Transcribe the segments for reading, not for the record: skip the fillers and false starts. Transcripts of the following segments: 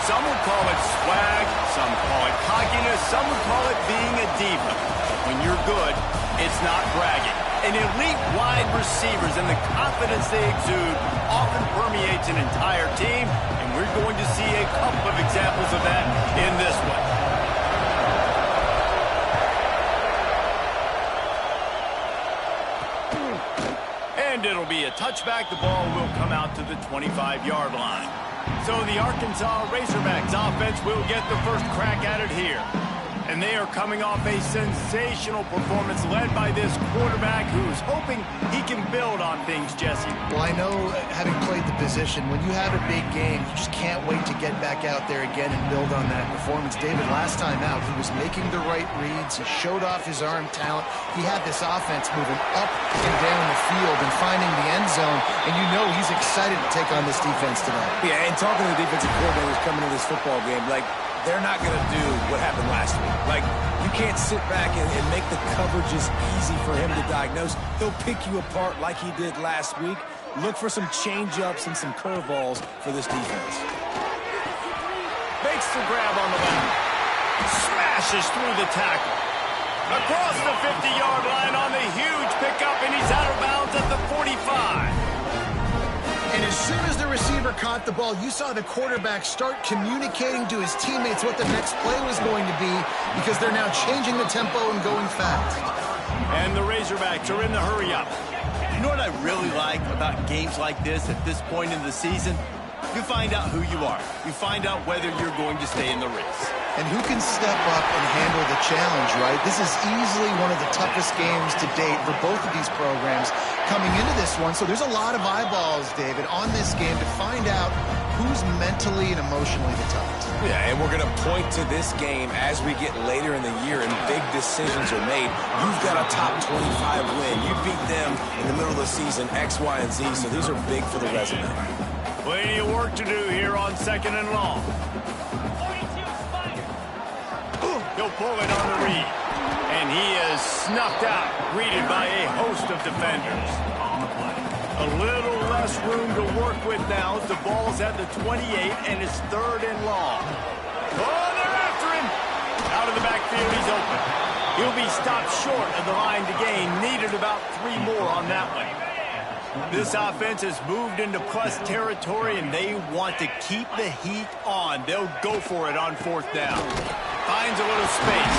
Some would call it swag, some call it cockiness, some would call it being a diva. But when you're good, it's not bragging. And elite wide receivers and the confidence they exude often permeates an entire team, and we're going to see a couple of examples of that in this one. And it'll be a touchback. The ball will come out to the 25-yard line. So the Arkansas Razorbacks offense will get the first crack at it here. And they are coming off a sensational performance led by this quarterback who's hoping he can build on things, Jesse. Well, I know, having played the position, when you have a big game, you just can't wait to get back out there again and build on that performance. David, last time out, he was making the right reads. He showed off his arm talent. He had this offense moving up and down the field and finding the end zone. And you know he's excited to take on this defense tonight. Yeah, and talking to the defensive coordinators coming to this football game, like, they're not going to do what happened last week. Like, you can't sit back and make the coverages easy for him to diagnose. He'll pick you apart like he did last week. Look for some change-ups and some curveballs for this defense. Makes the grab on the left. Smashes through the tackle. Across the 50-yard line on the huge pickup, and he's out of bounds at the 45. And as soon as the receiver caught the ball, you saw the quarterback start communicating to his teammates what the next play was going to be, because they're now changing the tempo and going fast. And the Razorbacks are in the hurry-up. You know what I really like about games like this at this point in the season? You find out who you are. You find out whether you're going to stay in the race. And who can step up and handle the challenge, right? This is easily one of the toughest games to date for both of these programs coming into this one. So there's a lot of eyeballs, David, on this game to find out who's mentally and emotionally the toughest. Yeah, and we're going to point to this game as we get later in the year and big decisions are made. You've got a top 25 win. You beat them in the middle of the season, X, Y, and Z, so these are big for the resume. Plenty of work to do here on 2nd and long. He'll pull it on the read. And he is snuffed out, greeted by a host of defenders. A little less room to work with now as the ball's at the 28 and it's 3rd and long. Oh, they're after him. Out of the backfield, he's open. He'll be stopped short of the line to gain. Needed about 3 more on that one. This offense has moved into plus territory, and they want to keep the heat on. They'll go for it on 4th down. Finds a little space.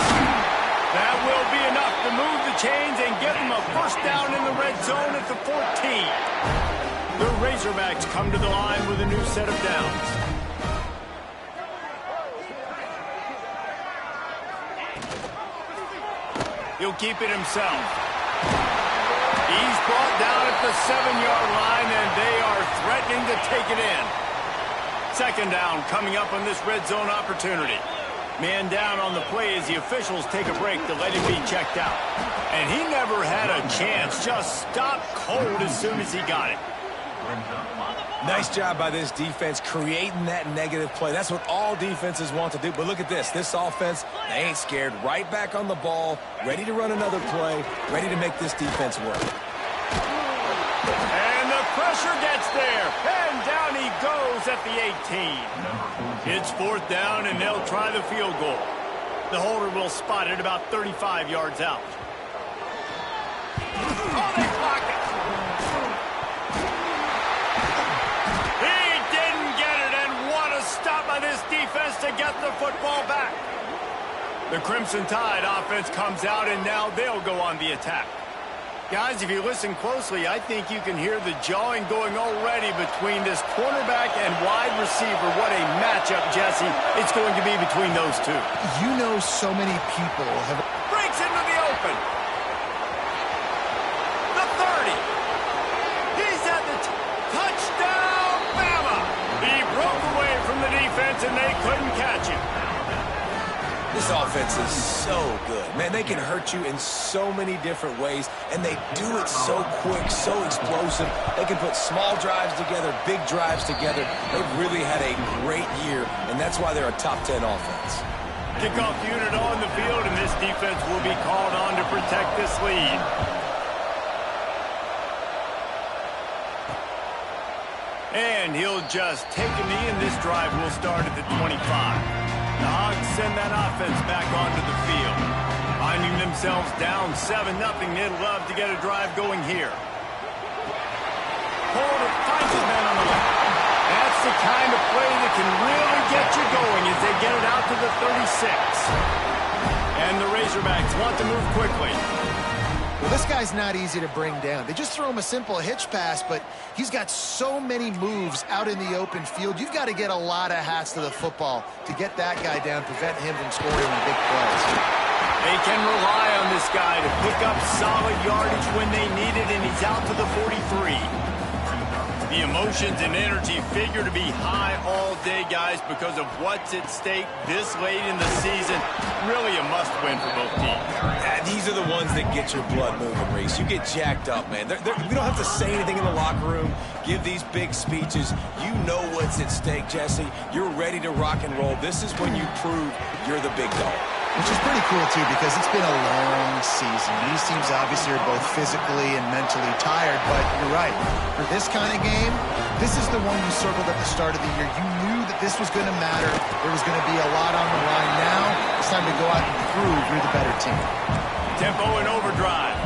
That will be enough to move the chains and get them a first down in the red zone at the 14. The Razorbacks come to the line with a new set of downs. He'll keep it himself. He's brought down at the 7-yard line, and they are threatening to take it in. 2nd down coming up on this red zone opportunity. Man down on the play as the officials take a break to let him be checked out. And he never had a chance, just stopped cold as soon as he got it. Nice job by this defense creating that negative play. That's what all defenses want to do. But look at this. This offense, they ain't scared. Right back on the ball, ready to run another play, ready to make this defense work. And the pressure gets there. And down he goes at the 18. It's 4th down, and they'll try the field goal. The holder will spot it about 35 yards out. Oh, they block it. He didn't get it, and what a stop by this defense to get the football back. The Crimson Tide offense comes out, and now they'll go on the attack. Guys, if you listen closely, I think you can hear the jawing going already between this cornerback and wide receiver. What a matchup, Jesse, it's going to be between those two. You know, so many people have... Breaks into the open. The 30. He's at the touchdown, Bama. He broke away from the defense, and they couldn't catch him. This offense is so good. Man, they can hurt you in so many different ways, and they do it so quick, so explosive. They can put small drives together, big drives together. They've really had a great year, and that's why they're a top 10 offense. Kickoff unit on the field, and this defense will be called on to protect this lead. And he'll just take a knee, and this drive will start at the 25. The Hogs send that offense back onto the field. Finding themselves down 7-0, they'd love to get a drive going here. Holder finds his man on the left. That's the kind of play that can really get you going as they get it out to the 36. And the Razorbacks want to move quickly. Well, this guy's not easy to bring down. They just throw him a simple hitch pass, but he's got so many moves out in the open field. You've got to get a lot of hats to the football to get that guy down, prevent him from scoring big plays. They can rely on this guy to pick up solid yardage when they need it, and he's out to the 43. The emotions and energy figure to be high all day, guys, because of what's at stake this late in the season. Really a must-win for both teams. These are the ones that get your blood moving, Reese. You get jacked up, man. We don't have to say anything in the locker room, give these big speeches. You know what's at stake, Jesse. You're ready to rock and roll. This is when you prove you're the big dog. Which is pretty cool, too, because it's been a long season. These teams obviously are both physically and mentally tired, but you're right. For this kind of game, this is the one you circled at the start of the year. You knew that this was going to matter. There was going to be a lot on the line. Now it's time to go out and prove you're the better team. Tempo and overdrive.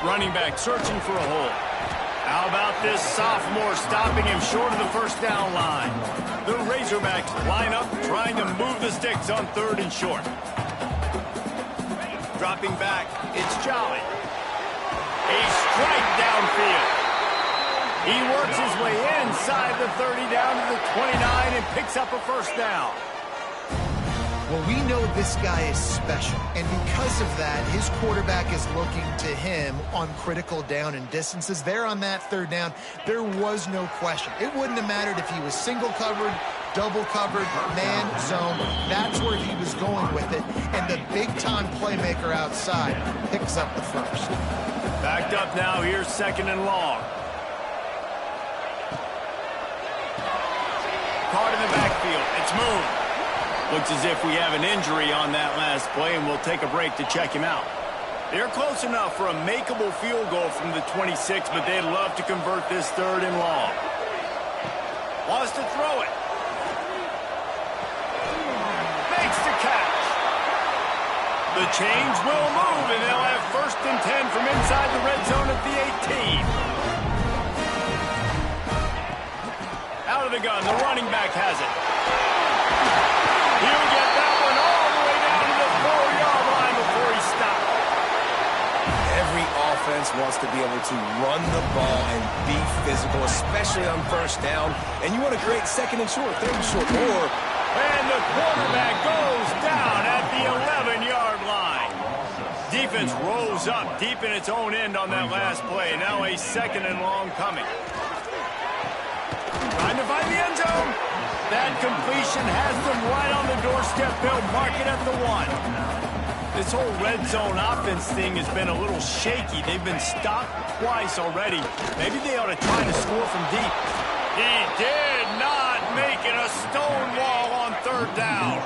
Running back searching for a hole. How about this sophomore stopping him short of the first down line? The Razorbacks line up trying to move the sticks on 3rd and short. Dropping back, it's Jolly. A strike downfield. He works his way inside the 30 down to the 29 and picks up a first down. Well, we know this guy is special, and because of that, his quarterback is looking to him on critical down and distances. There on that 3rd down, there was no question. It wouldn't have mattered if he was single covered, double covered, man zone. That's where he was going with it, and the big-time playmaker outside picks up the first. Backed up now, here's 2nd and long. Caught in the backfield, it's moved. Looks as if we have an injury on that last play, and we'll take a break to check him out. They're close enough for a makeable field goal from the 26, but they'd love to convert this 3rd and long. Wants to throw it. Makes the catch. The chains will move, and they'll have 1st and 10 from inside the red zone at the 18. Out of the gun, the running back has it. He'll get that one all the way down to the 4-yard line before he stopped. Every offense wants to be able to run the ball and be physical, especially on 1st down. And you want to create 2nd and short, 3rd and short, or... And the quarterback goes down at the 11-yard line. Defense rolls up deep in its own end on that last play. Now a 2nd and long coming. Trying to find the end zone. That completion has them right on the doorstep. They'll mark it at the 1. This whole red zone offense thing has been a little shaky. They've been stopped twice already. Maybe they ought to try to score from deep. He did not make it a stone wall on 3rd down.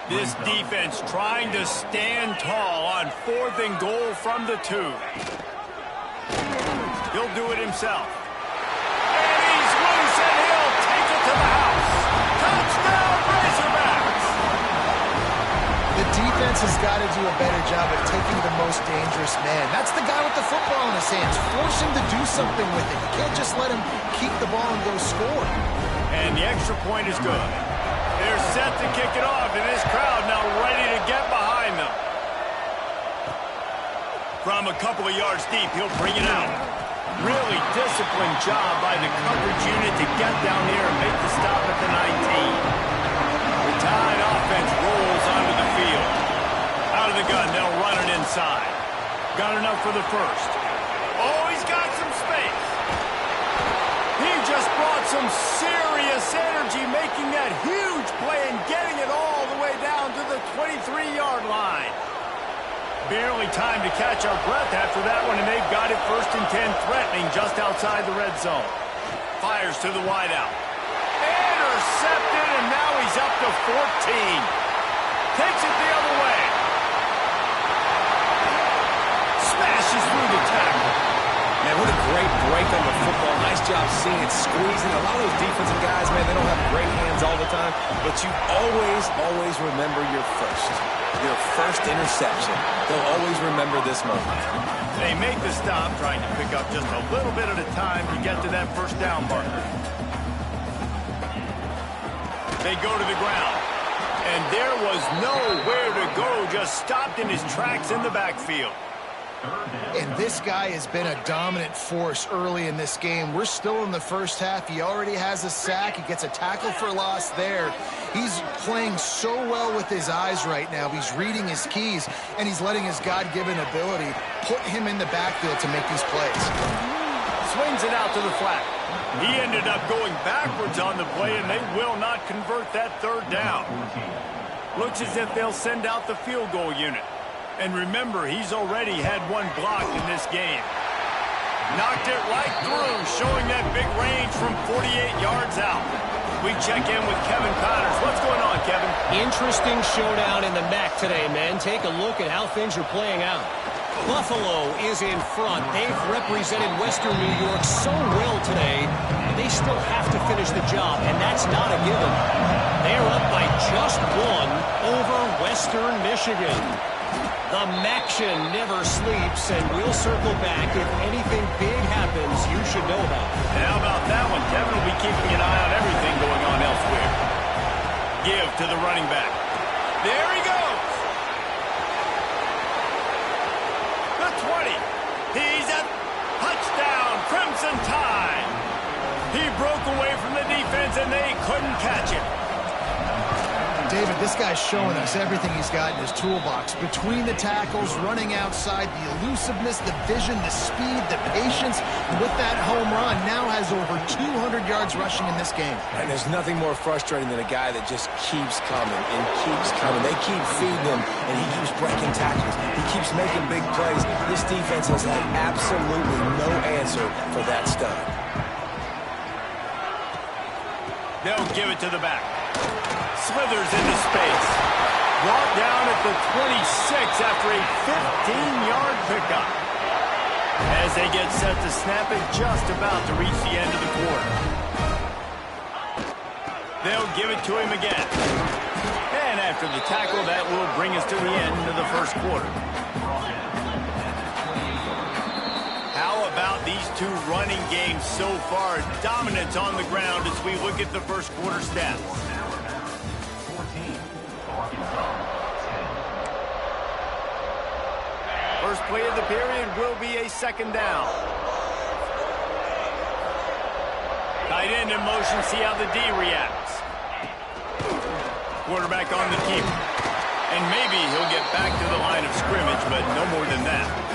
This defense trying to stand tall on 4th and goal from the 2. He'll do it himself. And he's loose, and he'll take it to the house. Touchdown, Razorbacks! The defense has got to do a better job of taking the most dangerous man. That's the guy with the football in his hands. Force him to do something with it. You can't just let him keep the ball and go score. And the extra point is good. They're set to kick it off, and this crowd now ready to get behind them. From a couple of yards deep, he'll bring it out. Really disciplined job by the coverage unit to get down here and make the stop at the 19. The Tide offense rolls onto the field. Out of the gun, they'll run it inside. Got enough for the first. Oh, he's got some space. He just brought some serious energy, making that huge play and getting it all the way down to the 23-yard line. Barely time to catch our breath after that one, and they've got it 1st and 10, threatening just outside the red zone. Fires to the wideout. Intercepted, and now he's up to 14. Takes it the other way. through the tackle. Man, what a great break on the football. Nice job seeing it squeezing. A lot of those defensive guys, man, they don't have great hands all the time, but you always remember your first interception. They'll always remember this moment. They make the stop, trying to pick up just a little bit at a time to get to that first down marker. They go to the ground, and there was nowhere to go, just stopped in his tracks in the backfield. And this guy has been a dominant force early in this game. We're still in the first half. He already has a sack. He gets a tackle for loss there. He's playing so well with his eyes right now. He's reading his keys, and he's letting his God-given ability put him in the backfield to make these plays. Swings it out to the flat. He ended up going backwards on the play, and they will not convert that third down. Looks as if they'll send out the field goal unit. And remember, he's already had one blocked in this game. Knocked it right through, showing that big range from 48 yards out. We check in with Kevin Connors. What's going on, Kevin? Interesting showdown in the MAC today, man. Take a look at how things are playing out. Buffalo is in front. They've represented Western New York so well today, but they still have to finish the job, and that's not a given. They're up by just one over Western Michigan. The Maction never sleeps, and we'll circle back. If anything big happens, you should know about it. And how about that one? Kevin will be keeping an eye on everything going on elsewhere. Give to the running back. There he goes. The 20. He's at touchdown. Crimson Tide. He broke away from the defense, and they couldn't catch him. David, this guy's showing us everything he's got in his toolbox. Between the tackles, running outside, the elusiveness, the vision, the speed, the patience. With that home run, now has over 200 yards rushing in this game. And there's nothing more frustrating than a guy that just keeps coming and keeps coming. They keep feeding him, and he keeps breaking tackles. He keeps making big plays. This defense has had absolutely no answer for that stud. They'll give it to the back. Slithers into space. Brought down at the 26 after a 15-yard pickup. As they get set to snap it, just about to reach the end of the quarter. They'll give it to him again. And after the tackle, that will bring us to the end of the first quarter. How about these two running games so far? Dominance on the ground as we look at the first quarter stats. First play of the period will be a second down. Tight end in motion, see how the D reacts. Quarterback on the keeper. And maybe he'll get back to the line of scrimmage, but no more than that.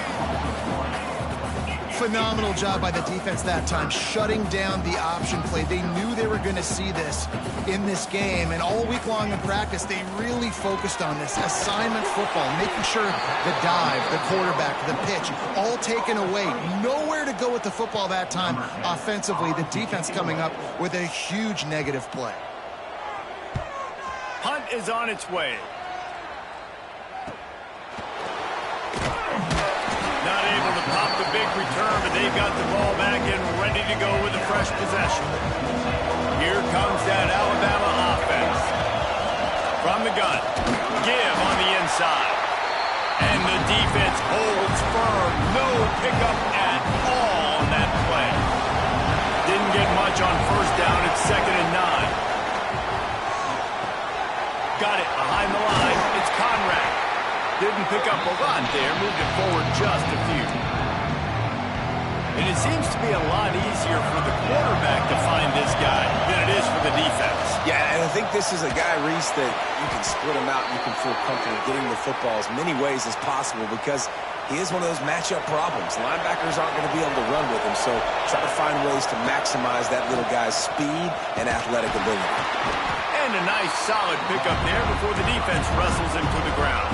Phenomenal job by the defense that time, shutting down the option play. They knew they were going to see this in this game, and all week long in practice, they really focused on this assignment football, making sure the dive, the quarterback, the pitch, all taken away. Nowhere to go with the football that time offensively. The defense coming up with a huge negative play. Punt is on its way. Not able to pop the big return, but they've got the ball back and ready to go with a fresh possession. Here comes that Alabama offense. From the gun, give on the inside. And the defense holds firm. No pickup at all on that play. Didn't get much on first down. It's 2nd and 9. Got it behind the line. It's Conrad. Didn't pick up a lot there, moved it forward just a few. And it seems to be a lot easier for the quarterback to find this guy than it is for the defense. Yeah, and I think this is a guy, Reese, that you can split him out. You can feel comfortable getting the football as many ways as possible because he is one of those matchup problems. Linebackers aren't going to be able to run with him, so try to find ways to maximize that little guy's speed and athletic ability. And a nice solid pickup there before the defense wrestles him to the ground.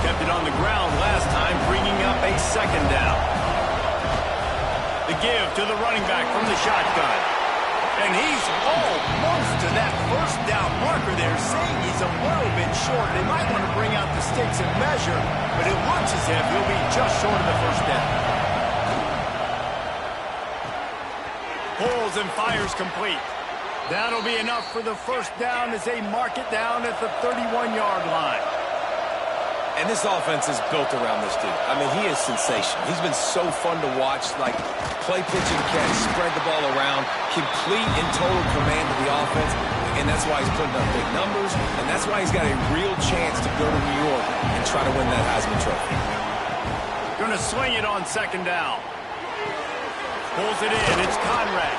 Kept it on the ground last time, bringing up a second down. The give to the running back from the shotgun. And he's almost to that first down marker. marker there saying he's a little bit short. They might want to bring out the sticks and measure, but it looks as if he'll be just short of the first down. Pulls and fires complete. That'll be enough for the first down as they mark it down at the 31-yard line. And this offense is built around this dude. I mean, he is sensational. He's been so fun to watch, like play, pitch, and catch, spread the ball around, complete and total command of the offense, and that's why he's putting up big numbers, and that's why he's got a real chance to go to New York and try to win that Heisman Trophy. Going to swing it on second down. Pulls it in. It's Conrad.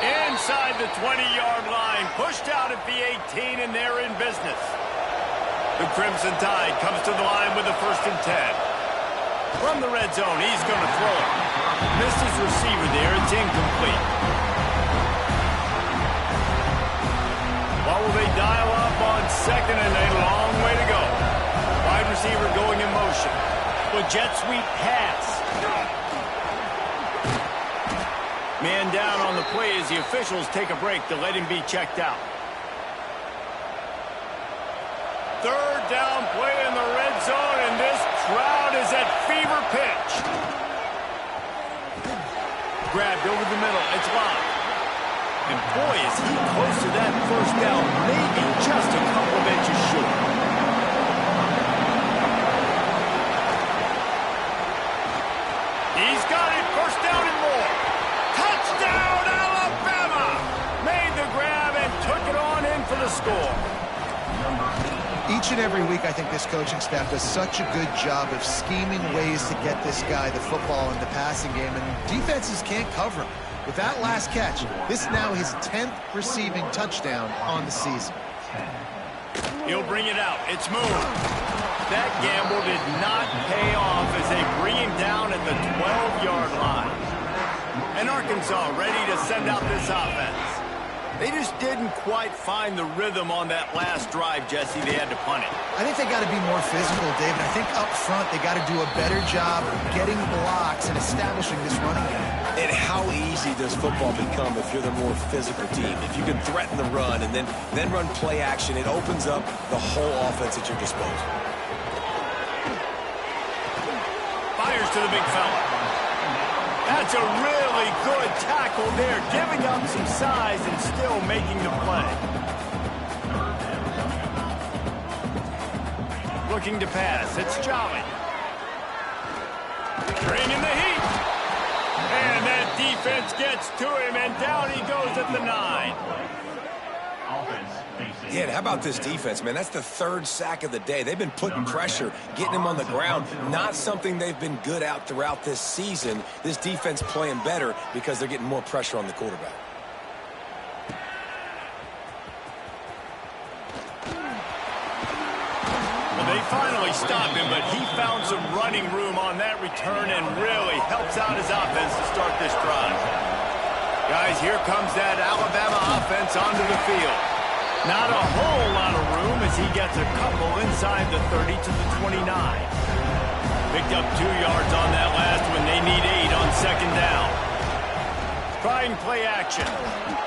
Inside the 20-yard line. Pushed out at the 18, and they're in business. The Crimson Tide comes to the line with a 1st and 10. From the red zone, he's going to throw it. Missed his receiver there. It's incomplete. What will they dial up on second, and a long way to go. Wide receiver going in motion. With jet sweep pass. Man down on the play as the officials take a break to let him be checked out. 3rd down play in the red zone, and this crowd is at fever pitch. Grabbed over the middle. It's locked. And boy, is he close to that first down, maybe just a couple of inches short. He's got it. First down and more. Touchdown, Alabama! Made the grab and took it on in for the score. Each and every week, I think this coaching staff does such a good job of scheming ways to get this guy the football in the passing game, and defenses can't cover him. With that last catch, this is now his 10th receiving touchdown on the season. He'll bring it out. It's moved. That gamble did not pay off as they bring him down at the 12-yard line. And Arkansas ready to send out this offense. They just didn't quite find the rhythm on that last drive, Jesse. They had to punt it. I think they got to be more physical, David. I think up front they got to do a better job of getting blocks and establishing this running game. And how easy does football become if you're the more physical team? If you can threaten the run and then run play action, it opens up the whole offense at your disposal. Fires to the big fella. That's a really good tackle there, giving up some size and still making the play. Looking to pass. It's Jolly. Bringing the heat. And that defense gets to him, and down he goes at the 9. Yeah, and how about this defense, man? That's the 3rd sack of the day. They've been putting pressure, getting him on the ground. Not something they've been good at throughout this season. This defense playing better because they're getting more pressure on the quarterback. Well, they finally stopped him, but he found some running room on that return and really helps out his offense to start this drive. Guys, here comes that Alabama offense onto the field. Not a whole lot of room as he gets a couple inside the 30 to the 29. Picked up 2 yards on that last one. They need 8 on second down. Trying play action.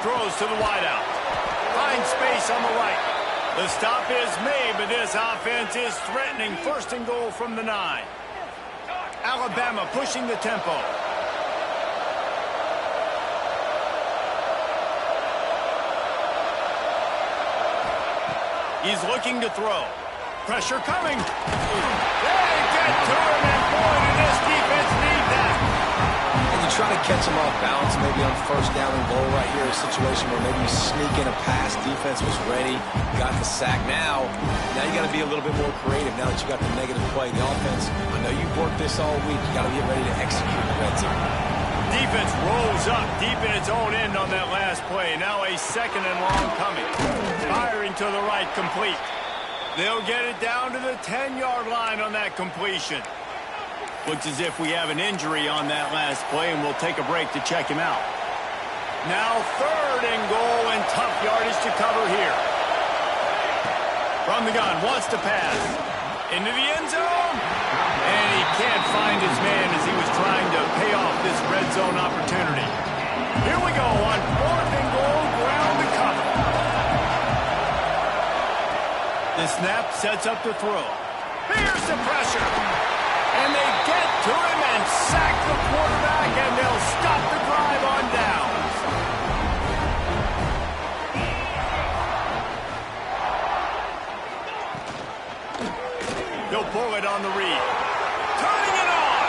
Throws to the wideout. Finds space on the right. The stop is made, but this offense is threatening. 1st and goal from the 9. Alabama pushing the tempo. He's looking to throw. Pressure coming. They get to him, and boy, did this defense need that. And you try to catch him off balance, maybe on 1st down and goal right here, a situation where maybe you sneak in a pass. Defense was ready, got the sack. Now you got to be a little bit more creative now that you got the negative play. The offense, I know you've worked this all week. You got to get ready to execute the red zone. Defense rolls up deep in its own end on that last play. Now a 2nd and long coming. Firing to the right, complete. They'll get it down to the 10-yard line on that completion. Looks as if we have an injury on that last play, and we'll take a break to check him out. Now 3rd and goal, and tough yardage to cover here. From the gun, wants to pass. Into the end zone. And he can't find his man as he was trying to pay off this red zone opportunity. Here we go on 4th and goal, ground to cover. The snap sets up the throw. Here's the pressure. And they get to him and sack the quarterback, and they'll stop the drive on downs. He'll pull it on the read. Turning it on.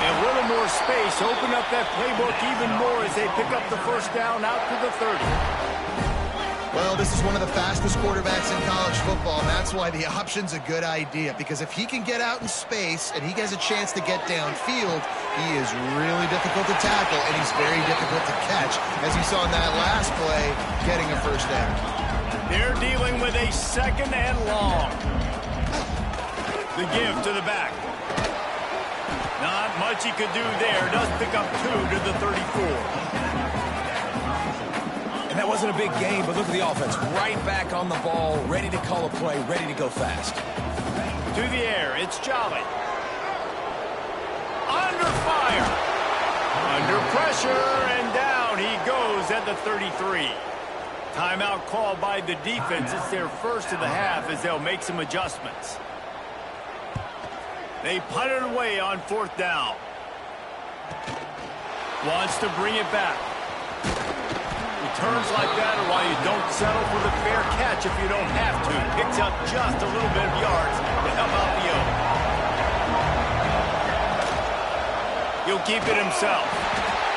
A little more space. Open up that playbook even more as they pick up the first down out to the 30. Well, this is one of the fastest quarterbacks in college football, and that's why the option's a good idea, because if he can get out in space and he has a chance to get downfield, he is really difficult to tackle, and he's very difficult to catch, as you saw in that last play, getting a first down. They're dealing with a second and long. The give to the back. Not much he could do there. Does pick up 2 to the 34. And that wasn't a big game, but look at the offense. Right back on the ball, ready to call a play, ready to go fast. To the air, it's Jolly. Under fire. Under pressure, and down he goes at the 33. Timeout called by the defense. It's their first of the half as they'll make some adjustments. They punt it away on fourth down. Wants to bring it back. Returns like that are why you don't settle for the fair catch if you don't have to. Picks up just a little bit of yards to help out the Oak. He'll keep it himself.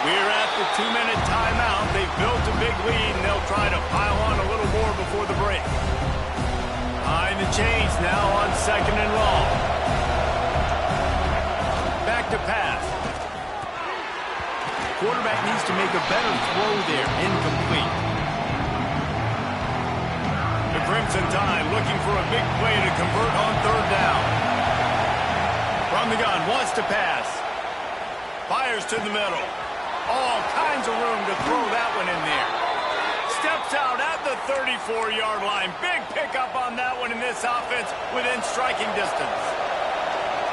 We're at the 2-minute timeout. They've built a big lead, and they'll try to pile on a little more before the break. Behind the chains now on second and long. Back to pass. Quarterback needs to make a better throw there. Incomplete. The Crimson Tide looking for a big play to convert on third down. From the gun, wants to pass. Fires to the middle. All kinds of room to throw that one in there. Steps out at the 34-yard line. Big pickup on that one in this offense within striking distance.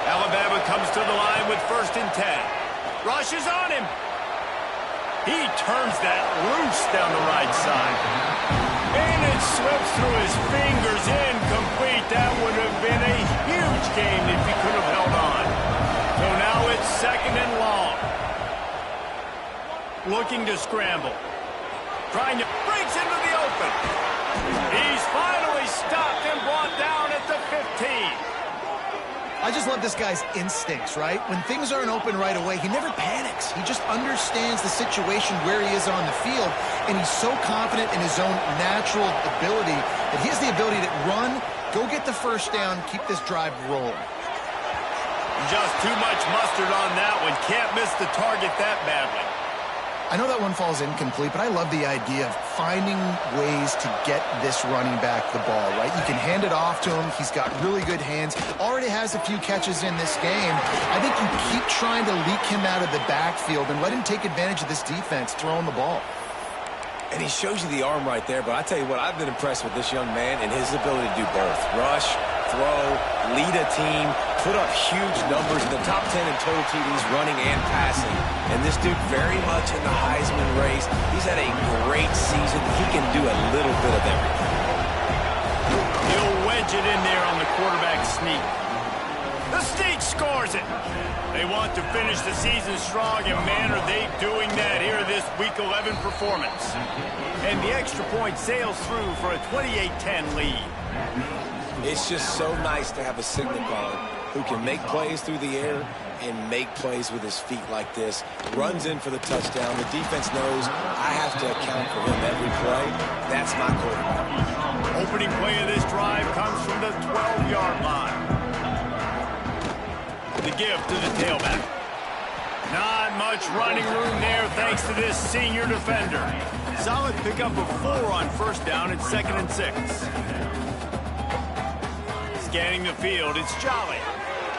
Alabama comes to the line with 1st and 10. Rushes on him. He turns that loose down the right side. And it slips through his fingers. Incomplete. That would have been a huge gain if he could have held on. So now it's second and long. Looking to scramble. Trying to breaks into the open. He's finally stopped and brought down at the 15. I just love this guy's instincts, right? When things aren't open right away, he never panics. He just understands the situation where he is on the field, and he's so confident in his own natural ability that he has the ability to run, go get the first down, keep this drive rolling. Just too much mustard on that one. Can't miss the target that badly. I know that one falls incomplete, but I love the idea of finding ways to get this running back the ball, right? You can hand it off to him. He's got really good hands. Already has a few catches in this game. I think you keep trying to leak him out of the backfield and let him take advantage of this defense throwing the ball. And he shows you the arm right there, but I tell you what, I've been impressed with this young man and his ability to do both. Rush, throw, lead a team, put up huge numbers in the top 10 in total TDs running and passing. And this dude very much in the Heisman race. He's had a great season. He can do a little bit of everything. He'll wedge it in there on the quarterback sneak. The sneak scores it. They want to finish the season strong, and man, are they doing that here in this Week 11 performance. And the extra point sails through for a 28-10 lead. It's just so nice to have a signal caller who can make plays through the air and make plays with his feet like this. Runs in for the touchdown. The defense knows I have to account for him every play. That's my quarterback. Opening play of this drive comes from the 12-yard line. The give to the tailback. Not much running room there thanks to this senior defender. Solid pickup of 4 on first down at 2nd and 6. Scanning the field, it's Jolly.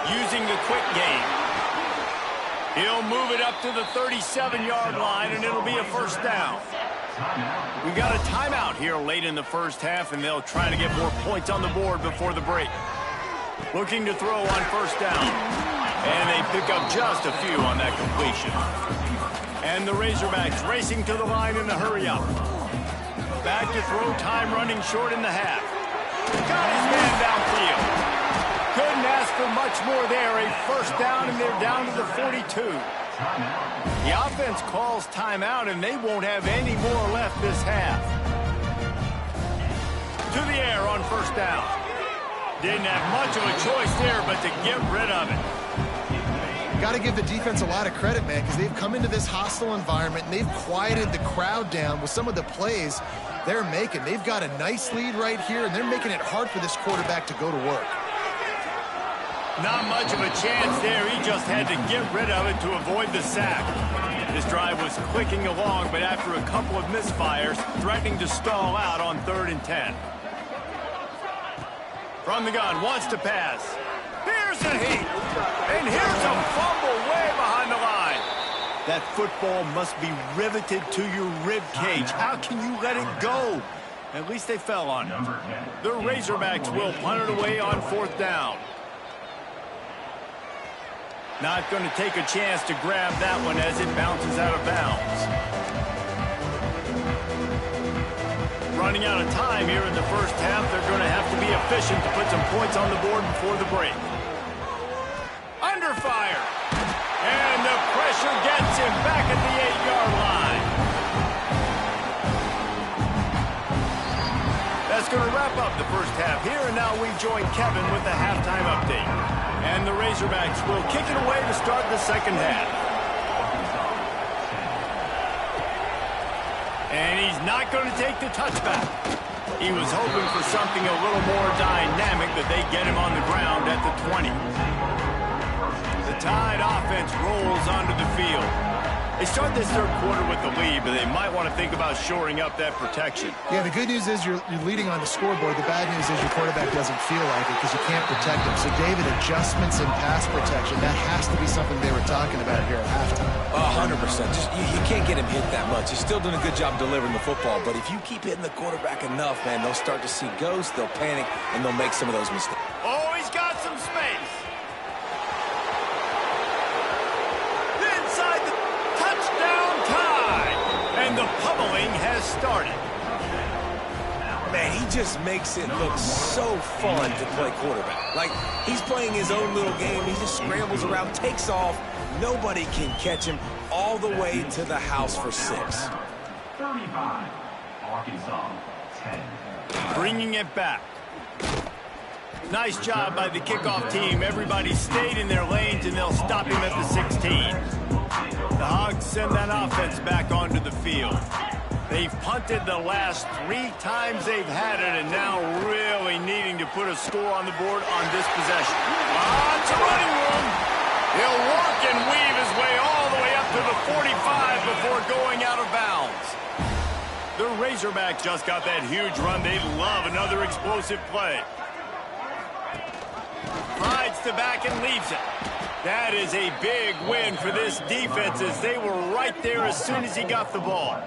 Using the quick game. He'll move it up to the 37-yard line, and it'll be a first down. We got a timeout here late in the first half, and they'll try to get more points on the board before the break. Looking to throw on first down. And they pick up just a few on that completion. And the Razorbacks racing to the line in a hurry up. Back to throw, time running short in the half. Got his man downfield. Couldn't ask for much more there. A first down, and they're down to the 42. The offense calls timeout, and they won't have any more left this half. To the air on first down. Didn't have much of a choice there, but to get rid of it. Got to give the defense a lot of credit, man, because they've come into this hostile environment, and they've quieted the crowd down with some of the plays they're making. They've got a nice lead right here, and they're making it hard for this quarterback to go to work. Not much of a chance there. He just had to get rid of it to avoid the sack. This drive was clicking along, but after a couple of misfires, threatening to stall out on 3rd and 10. From the gun, wants to pass. Here's a heat. And here's a fumble way behind the line. That football must be riveted to your rib cage. How can you let it go? At least they fell on it. The Razorbacks will punt it away on 4th down. Not going to take a chance to grab that one as it bounces out of bounds. Running out of time here in the first half. They're going to have to be efficient to put some points on the board before the break. Under fire. And the pressure gets him back at the 8-yard line. That's going to wrap up the first half here, and now we join Kevin with the halftime update. And the Razorbacks will kick it away to start the second half. And he's not going to take the touchback. He was hoping for something a little more dynamic, but they get him on the ground at the 20. The Tide offense rolls onto the field. They start this third quarter with the lead, but they might want to think about shoring up that protection. Yeah, the good news is you're leading on the scoreboard. The bad news is your quarterback doesn't feel like it because you can't protect him. So, David, adjustments in pass protection, that has to be something they were talking about here at halftime. 100%. Just you can't get him hit that much. He's still doing a good job delivering the football, but if you keep hitting the quarterback enough, man, they'll start to see ghosts, they'll panic, and they'll make some of those mistakes. Oh, he's got some space. Inside the touchdown tie. And the pummeling has started. Man, he just makes it look so fun to play quarterback. Like, he's playing his own little game. He just scrambles around, takes off. Nobody can catch him all the way to the house for 6. 35, Arkansas, 10. Bringing it back. Nice job by the kickoff team. Everybody stayed in their lanes, and they'll stop him at the 16. The Hogs send that offense back onto the field. They've punted the last 3 times they've had it, and now really needing to put a score on the board on this possession. Lots of running room. He'll walk and weave his way all the way up to the 45 before going out of bounds. The Razorbacks just got that huge run. They love another explosive play. Slides to back and leaves it. That is a big win for this defense as they were right there as soon as he got the ball.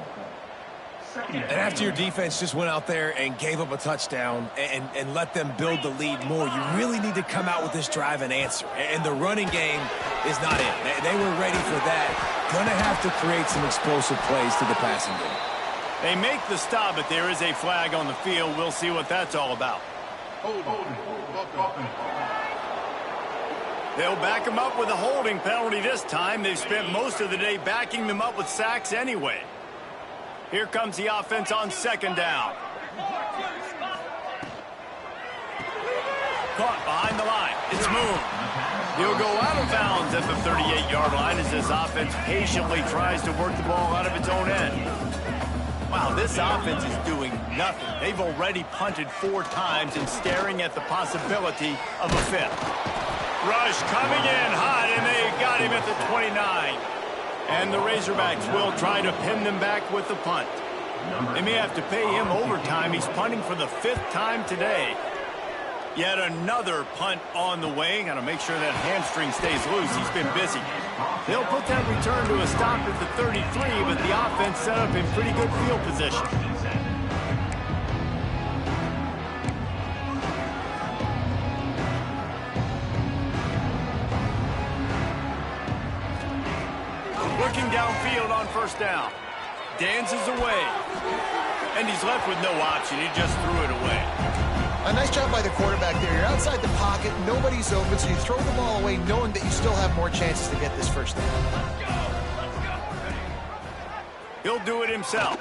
And after your defense just went out there and gave up a touchdown and let them build the lead more, you really need to come out with this drive and answer. And the running game is not it. They were ready for that. Going to have to create some explosive plays to the passing game. They make the stop, but there is a flag on the field. We'll see what that's all about. They'll back him up with a holding penalty this time. They've spent most of the day backing them up with sacks anyway. Here comes the offense on second down. Caught behind the line. It's moved. He'll go out of bounds at the 38-yard line as this offense patiently tries to work the ball out of its own end. Wow, this offense is doing nothing. They've already punted 4 times and staring at the possibility of a 5th. Rush coming in hot, and they got him at the 29. And the Razorbacks will try to pin them back with the punt. They may have to pay him overtime. He's punting for the 5th time today. Yet another punt on the way. Got to make sure that hamstring stays loose. He's been busy. They'll put that return to a stop at the 33, but the offense set up in pretty good field position. Looking downfield on first down. Dances away. And he's left with no option. He just threw it away. A nice job by the quarterback there. You're outside the pocket, nobody's open, so you throw the ball away knowing that you still have more chances to get this first down. He'll do it himself.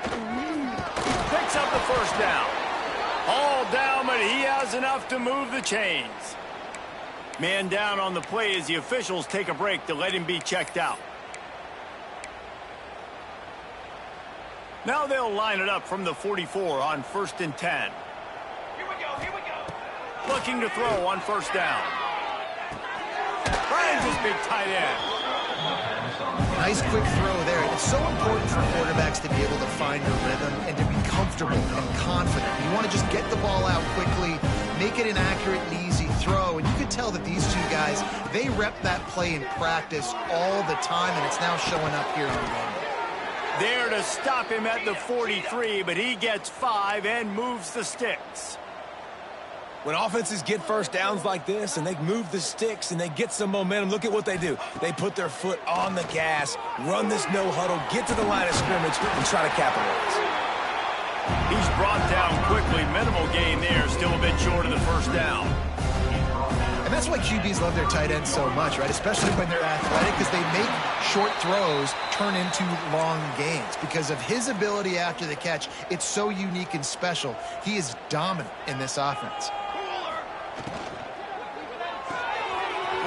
Picks up the first down. All down, but he has enough to move the chains. Man down on the play as the officials take a break to let him be checked out. Now they'll line it up from the 44 on 1st and 10. Here we go. Looking to throw on first down. Finds his big tight end. Nice quick throw there. It's so important for quarterbacks to be able to find a rhythm and to be comfortable and confident. You want to just get the ball out quickly, make it an accurate and easy throw. And you could tell that these two guys, they rep that play in practice all the time, and it's now showing up here on game. There to stop him at the 43, but he gets 5 and moves the sticks. When offenses get first downs like this and they move the sticks and they get some momentum, look at what they do. They put their foot on the gas, run this no huddle, get to the line of scrimmage, and try to capitalize. He's brought down quickly. Minimal gain there, still a bit short of the first down. And that's why QBs love their tight ends so much, right? Especially when they're athletic, because they make short throws turn into long gains. Because of his ability after the catch, it's so unique and special. He is dominant in this offense.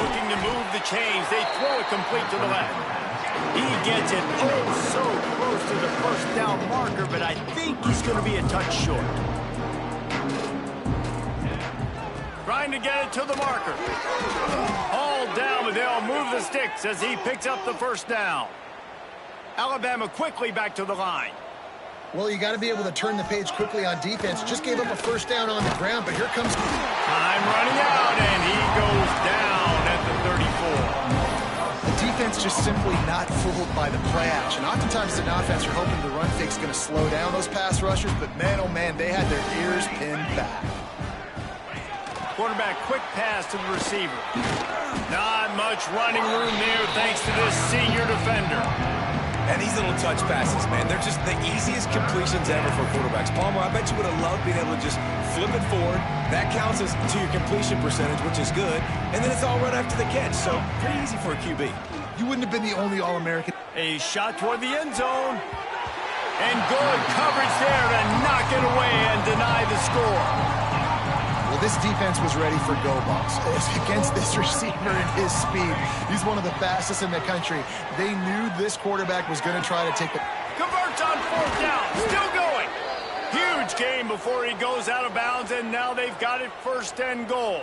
Looking to move the chains. They throw it complete to the left. He gets it oh so close to the first down marker, but I think he's going to be a touch short. Trying to get it to the marker. All down, but they'll move the sticks as he picks up the first down. Alabama quickly back to the line. Well, you got to be able to turn the page quickly on defense. Just gave up a first down on the ground, but here comes... Time running out, and he goes down at the 34. The defense just simply not fooled by the play action. Oftentimes, as an offense, you're hoping the run fake's going to slow down those pass rushers, but man, oh man, they had their ears pinned back. Quarterback quick pass to the receiver. Not much running room there thanks to this senior defender. And these little touch passes, man, they're just the easiest completions ever for quarterbacks. Palmer, I bet you would have loved being able to just flip it forward. That counts as to your completion percentage, which is good. And then it's all right after the catch, so pretty easy for a QB. You wouldn't have been the only All-American. A shot toward the end zone. And good coverage there to knock it away and deny the score. Well, this defense was ready for go balls. Against this receiver and his speed, he's one of the fastest in the country. They knew this quarterback was going to try to take the... Converts on fourth down. Still going. Huge gain before he goes out of bounds, and now they've got it 1st and goal.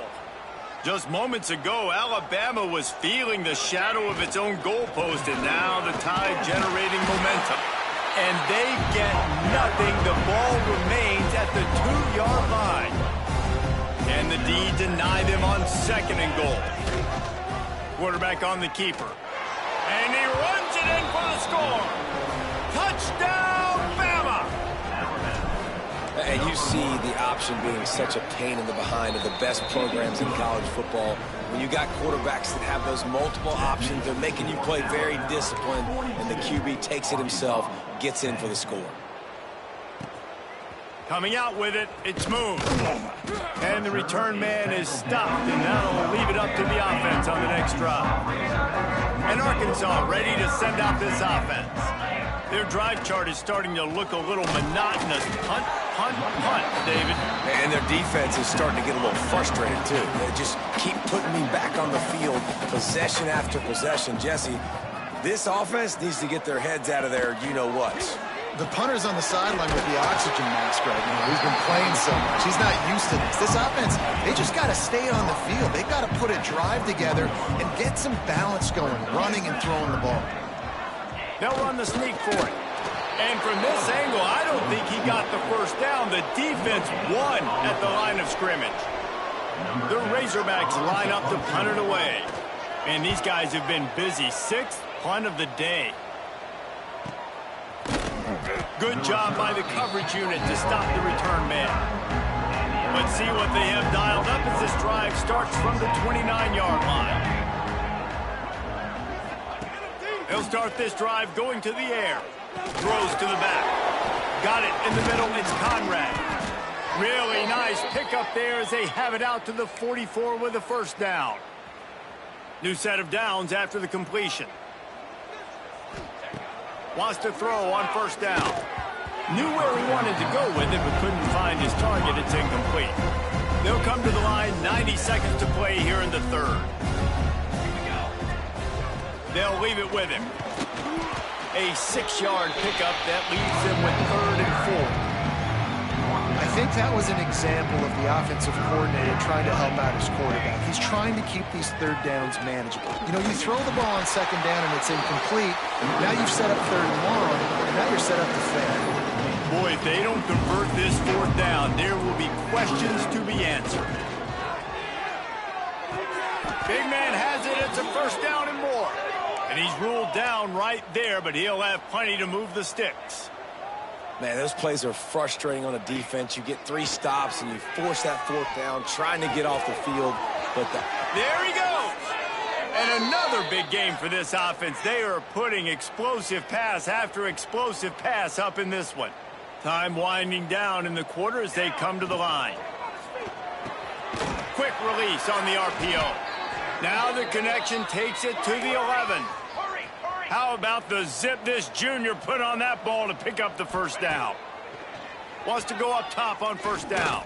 Just moments ago, Alabama was feeling the shadow of its own goalpost, and now the Tide generating momentum. And they get nothing. The ball remains at the 2-yard line. And the D deny them on 2nd and goal. Quarterback on the keeper. And he runs it in for the score. Touchdown, Bama! And you see the option being such a pain in the behind of the best programs in college football. When you got quarterbacks that have those multiple options, they're making you play very disciplined, and the QB takes it himself, gets in for the score. Coming out with it, it's Moon. And the return man is stopped, and that'll leave it up to the offense on the next drive. And Arkansas ready to send out this offense. Their drive chart is starting to look a little monotonous. Punt, punt, punt, David. And their defense is starting to get a little frustrated, too. They just keep putting me back on the field, possession after possession. Jesse, this offense needs to get their heads out of their you-know-whats. The punter's on the sideline with the oxygen mask right now. He's been playing so much. He's not used to this. This offense, they just got to stay on the field. They've got to put a drive together and get some balance going, running and throwing the ball. They'll run the sneak for it. And from this angle, I don't think he got the first down. The defense won at the line of scrimmage. The Razorbacks line up to punt it away. And these guys have been busy. 6th punt of the day. Good job by the coverage unit to stop the return man. Let's see what they have dialed up as this drive starts from the 29-yard line. They'll start this drive going to the air. Throws to the back. Got it in the middle. It's Conrad. Really nice pickup there as they have it out to the 44 with a first down. New set of downs after the completion. Wants to throw on first down. Knew where he wanted to go with it, but couldn't find his target. It's incomplete. They'll come to the line, 90 seconds to play here in the third. They'll leave it with him. A 6-yard pickup that leaves them with 3rd and 4. I think that was an example of the offensive coordinator trying to help out his quarterback. He's trying to keep these third downs manageable. You know, you throw the ball on second down and it's incomplete. Now you've set up 3rd and long, and now you're set up to fail. Boy, if they don't convert this 4th down, there will be questions to be answered. Big man has it. It's a first down and more. And he's ruled down right there, but he'll have plenty to move the sticks. Man, those plays are frustrating on a defense. You get 3 stops and you force that 4th down, trying to get off the field. But there he goes. And another big game for this offense. They are putting explosive pass after explosive pass up in this one. Time winding down in the quarter as they come to the line. Quick release on the RPO. Now the connection takes it to the 11. How about the zip this junior put on that ball to pick up the first down? Wants to go up top on first down.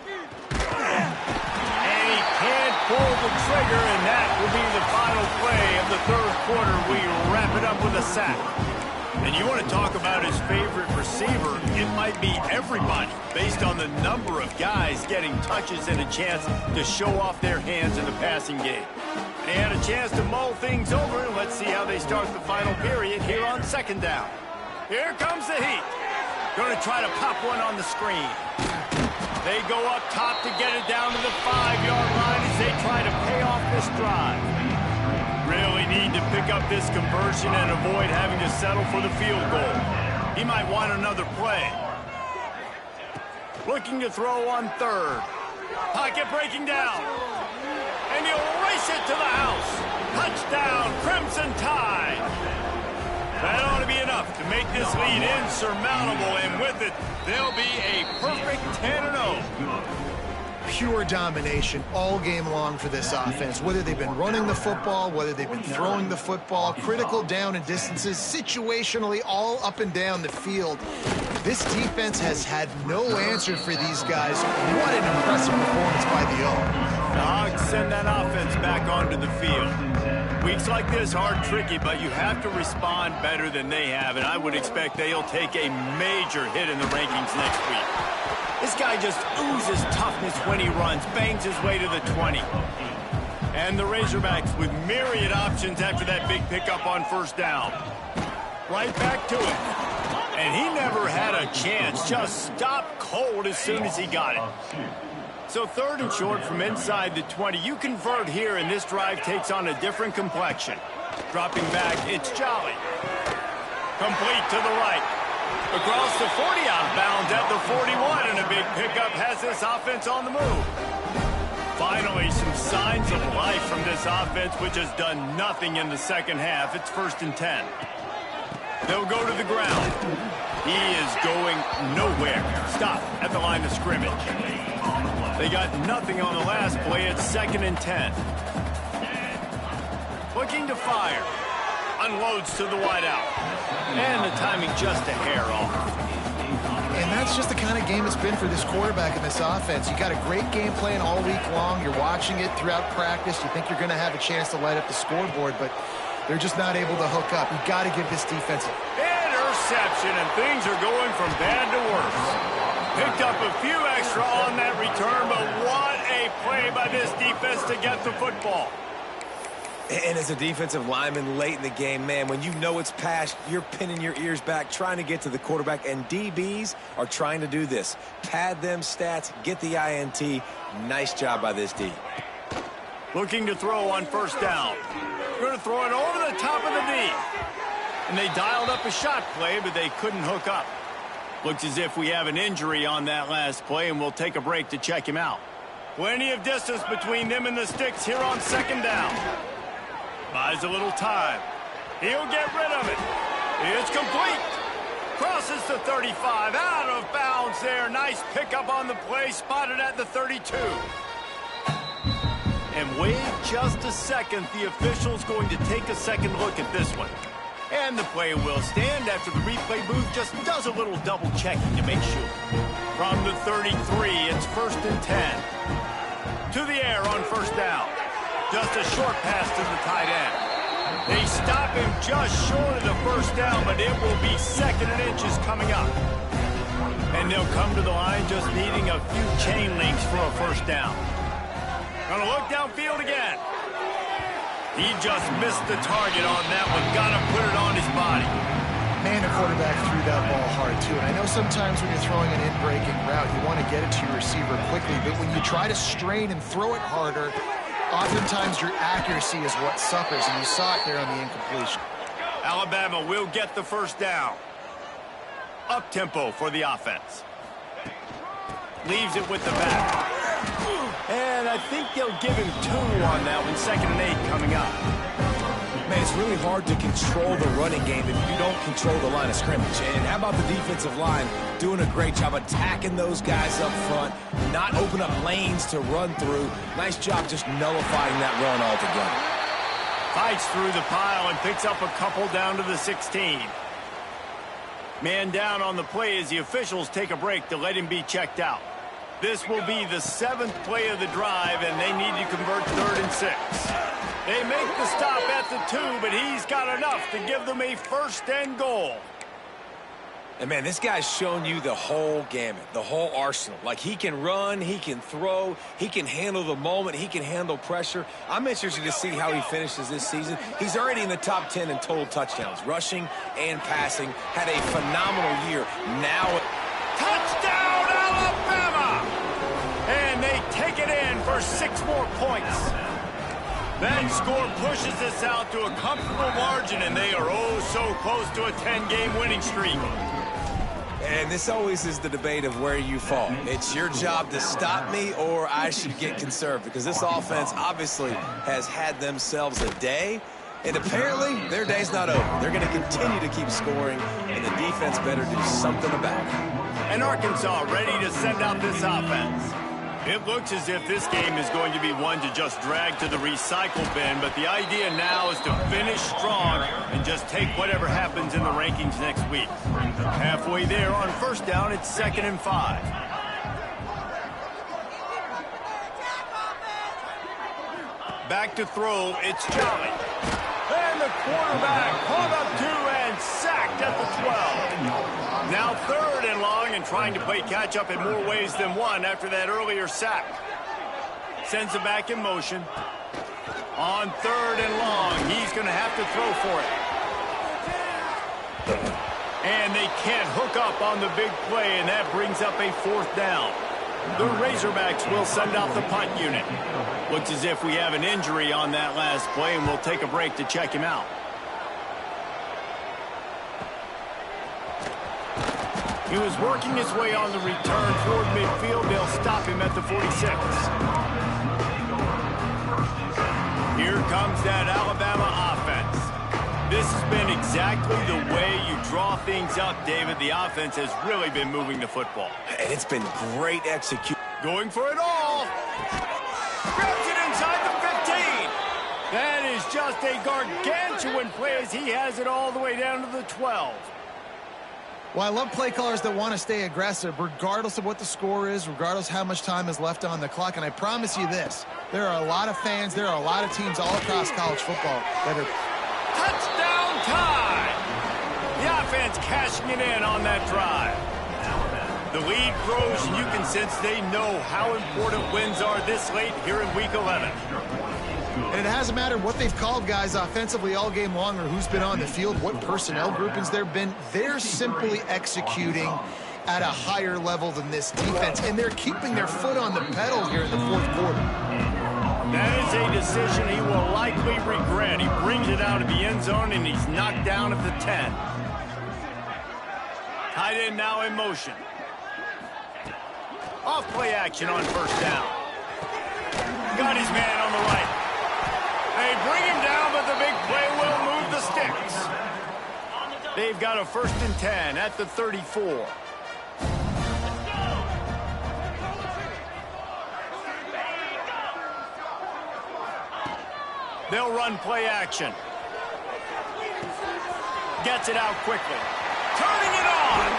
And he can't pull the trigger, and that will be the final play of the 3rd quarter. We wrap it up with a sack. And you want to talk about his favorite receiver, it might be everybody, based on the number of guys getting touches and a chance to show off their hands in the passing game. They had a chance to mull things over, and let's see how they start the final period here on second down. Here comes the heat. Going to try to pop one on the screen. They go up top to get it down to the 5-yard line as they try to pay off this drive. Really need to pick up this conversion and avoid having to settle for the field goal. He might want another play. Looking to throw on 3rd. Pocket breaking down. And he'll race it to the house. Touchdown, Crimson Tide. That ought to be enough to make this lead insurmountable, and with it, they'll be a perfect 10-0. Pure domination all game long for this offense. Whether they've been running the football, whether they've been throwing the football, critical down and distances, situationally all up and down the field. This defense has had no answer for these guys. What an impressive performance by the O. The Hogs send that offense back onto the field. Weeks like this are tricky, but you have to respond better than they have, and I would expect they'll take a major hit in the rankings next week. This guy just oozes toughness when he runs, bangs his way to the 20. And the Razorbacks with myriad options after that big pickup on first down. Right back to it. And he never had a chance, just stopped cold as soon as he got it. So 3rd and short from inside the 20. You convert here, and this drive takes on a different complexion. Dropping back, it's Jolly. Complete to the right. Across the 40, out of bounds at the 41, and a big pickup has this offense on the move. Finally, some signs of life from this offense, which has done nothing in the second half. It's 1st and 10. They'll go to the ground. He is going nowhere. Stop at the line of scrimmage. They got nothing on the last play. It's 2nd and 10. Looking to fire. Unloads to the wideout. And the timing just a hair off. And that's just the kind of game it's been for this quarterback in this offense. You got a great game plan all week long. You're watching it throughout practice. You think you're going to have a chance to light up the scoreboard, but they're just not able to hook up. You've got to give this defense interception, and things are going from bad to worse. Picked up a few extra on that return, but what a play by this defense to get the football. And as a defensive lineman late in the game, man, when you know it's past, you're pinning your ears back, trying to get to the quarterback, and DBs are trying to do this. Pad them stats, get the INT. Nice job by this D. Looking to throw on first down. Going to throw it over the top of the knee. And they dialed up a shot play, but they couldn't hook up. Looks as if we have an injury on that last play, and we'll take a break to check him out. Plenty of distance between them and the sticks here on second down. Buys a little time. He'll get rid of it. It's complete. Crosses the 35, out of bounds there. Nice pickup on the play, spotted at the 32. And wait just a second, the official's going to take a second look at this one. And the play will stand after the replay booth just does a little double checking to make sure. From the 33, it's 1st and 10. To the air on 1st down. Just a short pass to the tight end. They stop him just short of the 1st down, but it will be 2nd and inches coming up. And they'll come to the line just needing a few chain links for a 1st down. Gonna look downfield again. He just missed the target on that one. Gotta put it on his body. Man, the quarterback threw that ball hard, too. And I know sometimes when you're throwing an in-breaking route, you want to get it to your receiver quickly. But when you try to strain and throw it harder, oftentimes your accuracy is what suffers. And you saw it there on the incompletion. Alabama will get the 1st down. Up-tempo for the offense. Leaves it with the back. And I think they'll give him 2 on that one. 2nd and 8 coming up. Man, it's really hard to control the running game if you don't control the line of scrimmage. And how about the defensive line doing a great job attacking those guys up front, not open up lanes to run through. Nice job just nullifying that run altogether. Fights through the pile and picks up a couple down to the 16. Man down on the play as the officials take a break to let him be checked out. This will be the 7th play of the drive, and they need to convert 3rd and 6. They make the stop at the 2, but he's got enough to give them a 1st and goal. And, man, this guy's shown you the whole gamut, the whole arsenal. Like, he can run, he can throw, he can handle the moment, he can handle pressure. I'm interested to see how he finishes this season. He's already in the top 10 in total touchdowns, rushing and passing. Had a phenomenal year. Now, touchdown, Alabama! And they take it in for 6 more points. That score pushes us out to a comfortable margin, and they are oh so close to a 10-game winning streak. And this always is the debate of where you fall. It's your job to stop me, or I should get conserved, because this offense obviously has had themselves a day, and apparently their day's not over. They're going to continue to keep scoring, and the defense better do something about it. And Arkansas ready to send out this offense. It looks as if this game is going to be one to just drag to the recycle bin, but the idea now is to finish strong and just take whatever happens in the rankings next week. Halfway there on 1st down, it's 2nd and 5. Back to throw, it's Jolly. And the quarterback caught up to and sacked at the 12. Now 3rd and long and trying to play catch-up in more ways than one after that earlier sack. Sends it back in motion. On 3rd and long, he's going to have to throw for it. And they can't hook up on the big play, and that brings up a 4th down. The Razorbacks will send out the punt unit. Looks as if we have an injury on that last play, and we'll take a break to check him out. He was working his way on the return toward midfield. They'll stop him at the 46. Here comes that Alabama offense. This has been exactly the way you draw things up, David. The offense has really been moving the football. And it's been great execution. Going for it all. Grabs it inside the 15. That is just a gargantuan play as he has it all the way down to the 12. Well, I love play callers that want to stay aggressive, regardless of what the score is, regardless how much time is left on the clock. And I promise you this, there are a lot of fans, there are a lot of teams all across college football that are... Touchdown time! The offense cashing it in on that drive. The lead grows, and you can sense they know how important wins are this late here in Week 11. And it hasn't mattered what they've called guys offensively all game long or who's been on the field, what personnel groupings there have been. They're simply executing at a higher level than this defense, and they're keeping their foot on the pedal here in the 4th quarter. That is a decision he will likely regret. He brings it out of the end zone, and he's knocked down at the 10. Tight end now in motion. Off play action on 1st down. Got his man on the right. They bring him down, but the big play will move the sticks. They've got a 1st and 10 at the 34. They'll run play action. Gets it out quickly. Turning it on.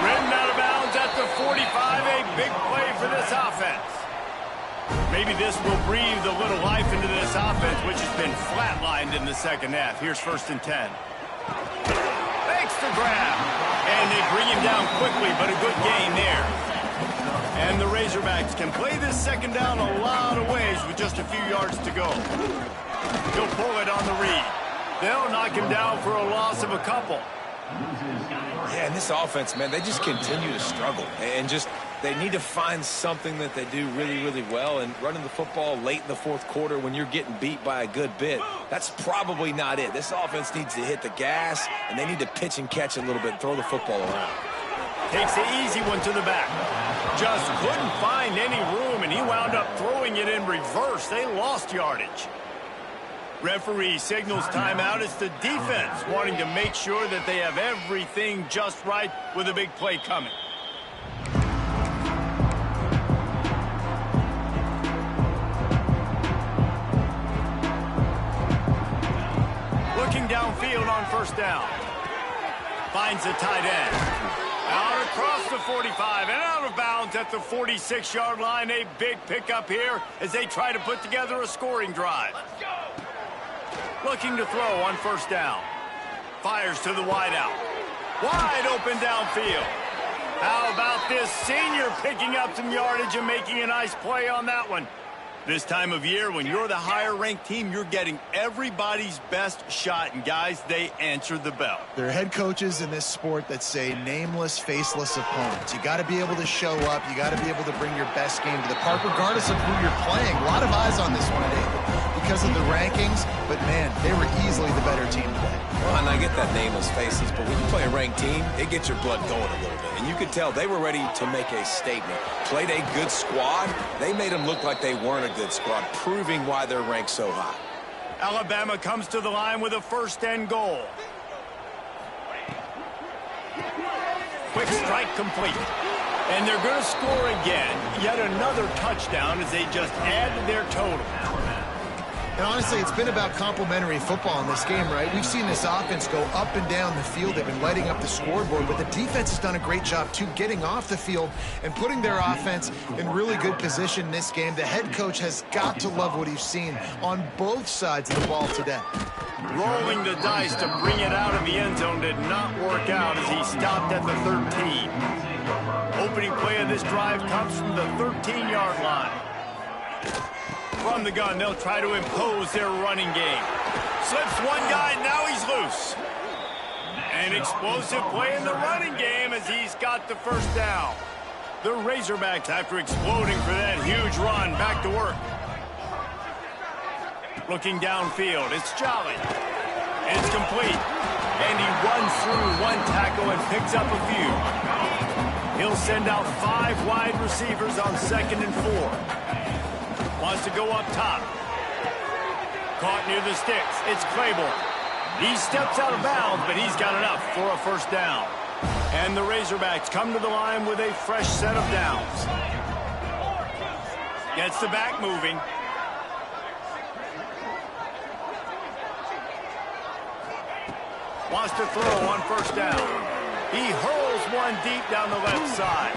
Ridden out of bounds at the 45. A big play for this offense. Maybe this will breathe a little life into this offense, which has been flatlined in the second half. Here's 1st and 10. Makes the grab. And they bring him down quickly, but a good gain there. And the Razorbacks can play this second down a lot of ways with just a few yards to go. He'll pull it on the read. They'll knock him down for a loss of a couple. Yeah, and this offense, man, they just continue to struggle. And just, they need to find something that they do really, really well. And running the football late in the 4th quarter when you're getting beat by a good bit, that's probably not it. This offense needs to hit the gas, and they need to pitch and catch a little bit, throw the football around. Takes the easy one to the back. Just couldn't find any room, and he wound up throwing it in reverse. They lost yardage. Referee signals timeout. It's the defense wanting to make sure that they have everything just right with a big play coming. Looking downfield on 1st down. Finds the tight end. Out across the 45 and out of bounds at the 46-yard line. A big pickup here as they try to put together a scoring drive. Looking to throw on 1st down. Fires to the wideout. Wide open downfield. How about this senior picking up some yardage and making a nice play on that one? This time of year, when you're the higher-ranked team, you're getting everybody's best shot. And, guys, they answered the bell. There are head coaches in this sport that say nameless, faceless opponents. You got to be able to show up. You got to be able to bring your best game to the park, regardless of who you're playing. A lot of eyes on this one, David, because of the rankings. But, man, they were easily the better team today. Well, and I get that nameless faces, but when you play a ranked team, it gets your blood going a little bit. And you could tell they were ready to make a statement. Played a good squad. They made them look like they weren't a good squad, proving why they're ranked so high. Alabama comes to the line with a 1st and goal. Quick strike complete. And they're going to score again. Yet another touchdown as they just add to their total. And honestly, it's been about complementary football in this game, right? We've seen this offense go up and down the field. They've been lighting up the scoreboard, but the defense has done a great job, too, getting off the field and putting their offense in really good position in this game. The head coach has got to love what he's seen on both sides of the ball today. Rolling the dice to bring it out of the end zone did not work out as he stopped at the 13. Opening play of this drive comes from the 13-yard line. From the gun, they'll try to impose their running game. Slips one guy, now he's loose. An explosive play in the running game as he's got the 1st down. The Razorbacks, after exploding for that huge run, back to work. Looking downfield, it's Jolly. It's complete. And he runs through one tackle and picks up a few. He'll send out 5 wide receivers on 2nd and 4. Wants to go up top. Caught near the sticks. It's Claiborne. He steps out of bounds, but he's got enough for a 1st down. And the Razorbacks come to the line with a fresh set of downs. Gets the back moving. Wants to throw on 1st down. He hurls one deep down the left side.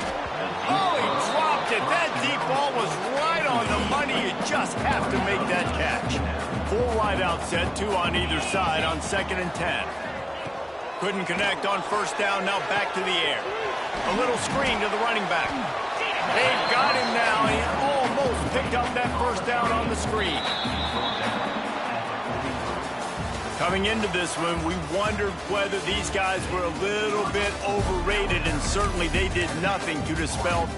Oh, he dropped it. That deep ball was right on the money. You just have to make that catch. 4 wide out set, 2 on either side on 2nd and 10. Couldn't connect on 1st down, now back to the air. A little screen to the running back. They've got him now. He almost picked up that 1st down on the screen. Coming into this one, we wondered whether these guys were a little bit overrated, and certainly they did nothing to dispel